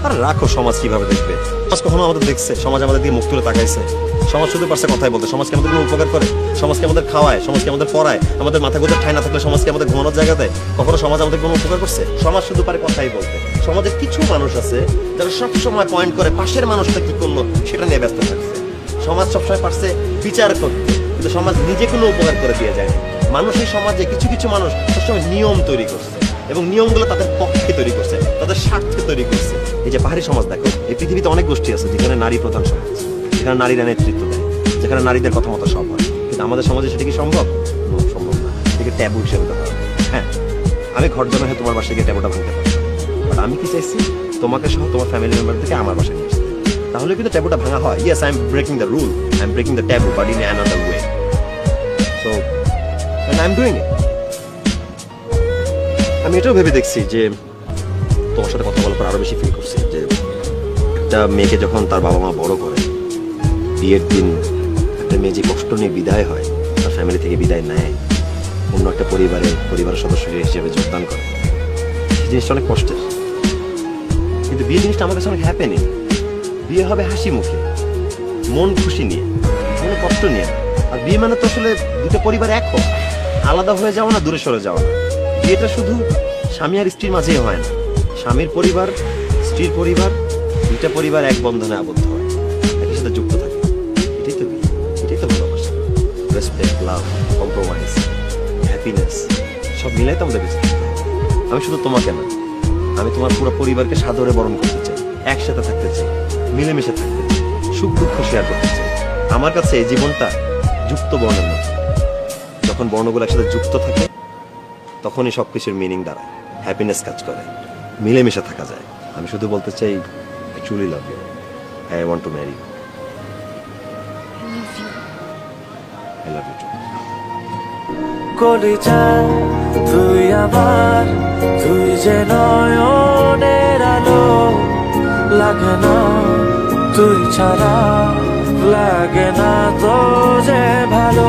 আর রাখো, সমাজ কিভাবে দেখবে? সমাজ কখনো আমাদের দেখছে? সমাজ আমাদের দিকে মুখ তুলে তাকাইছে? সমাজ শুধু পারছে কথাই বলতে। সমাজকে আমাদের কোনো উপকার করে? সমাজকে আমাদের খাওয়ায়, সমাজকে আমাদের পড়ায়, আমাদের মাথা গোজার ঠাঁই না থাকলে সমাজকে আমাদের ঘুমানোর জায়গা দেয়? কখনো সমাজ আমাদের কোনো উপকার করছে? সমাজ শুধু পারে কথাই বলতে। সমাজের কিছু মানুষ আছে যারা সবসময় পয়েন্ট করে পাশের মানুষটা কি করলো সেটা নিয়ে ব্যস্ত থাকছে। সমাজ সবসময় পারছে বিচার করতে, কিন্তু সমাজ নিজে কোনো উপকার করে দিয়ে যায় না। মানুষ এই সমাজে কিছু কিছু মানুষ সবসময় নিয়ম তৈরি করছে এবং নিয়মগুলো তাদের পক্ষে তৈরি করছে, তাদের স্বার্থে তৈরি করছে। এই যে পাহাড়ি সমাজ দেখো, এই পৃথিবীতে অনেক গোষ্ঠী আছে যেখানে নারী প্রধান সমাজ, যেখানে নারীরা নেতৃত্ব দেয়, যেখানে নারীদের কথা মতো সব হয়। কিন্তু আমাদের সমাজে সেটা কি সম্ভব? সম্ভব না। এটাকে ট্যাবু হিসেবে ধরা হয়। হ্যাঁ, আমি ঘর জন্য হয়ে তোমার বাসায় গিয়ে ট্যাবুটা ভাঙতে পারবো, বাট আমি কি চাইছি তোমাকে সহ তোমার ফ্যামিলি মেম্বারদেরকে আমার বাসায় নিয়ে আসতে। তাহলে কিন্তু ট্যাবুটা ভাঙা হয়। Yes, I am breaking the rule, I am breaking the taboo, but in another way. So and I am doing it. আমি এটাও ভেবে দেখছি যে তোমার সাথে কথা বলার পর আরো বেশি ফিল করছি যে একটা মেয়েকে যখন তার বাবা মা বড় করে, বিয়ের দিন একটা মেয়ে যে কষ্ট নিয়ে বিদায় হয়, তার ফ্যামিলি থেকে বিদায় নেয়, অন্য একটা পরিবারের সদস্য হিসেবে যোগদান করে, সেই জিনিসটা অনেক কষ্টের। কিন্তু বিয়ে জিনিসটা আমার কাছে অনেক হ্যাপেনিং। বিয়ে হবে হাসি মুখে, মন খুশি নিয়ে, মনে কষ্ট নিয়ে। আর বিয়ে মানে তো আসলে দুটো পরিবার এক হোক, আলাদা হয়ে যাওয়া না, দূরে সরে যাওয়া না। বিয়েটা শুধু স্বামী আর স্ত্রীর মাঝেই হয় না, স্বামীর পরিবার, স্ত্রীর পরিবার, দুইটা পরিবার এক বন্ধনে আবদ্ধ হয়, একের সাথে যুক্ত থাকে। এটাই তো বিয়ে, এটাই তো ভালোবাসা। রেসপেক্ট, লাভ, কম্প্রোমাইজ, হ্যাপিনেস সব মিলাই তো আমাদের বেঁচে থাকতে হবে। আমি শুধু তোমাকে না, আমি তোমার পুরো পরিবারকে সাদরে বরণ করতে চাই, একসাথে থাকতে চাই, মিলেমিশে থাকতে চাই, সুখ দুঃখ শেয়ার করতে চাই। আমার কাছে এই জীবনটা যুক্ত বর্ণের মতো। যখন বর্ণগুলো একসাথে যুক্ত থাকে তখনই সবকিছুর মিনিং দাঁড়ায়, হ্যাপিনেস কাজ করে, মিলেমিশে থাকা যায়। আমি শুধু বলতে চাই, I truly love you, I want to marry you. I love you too. কলিজা তুই আমার, তুই যে নয়নের আলো, লাগে না তুই ছাড়া, লাগে না তো যে ভালো।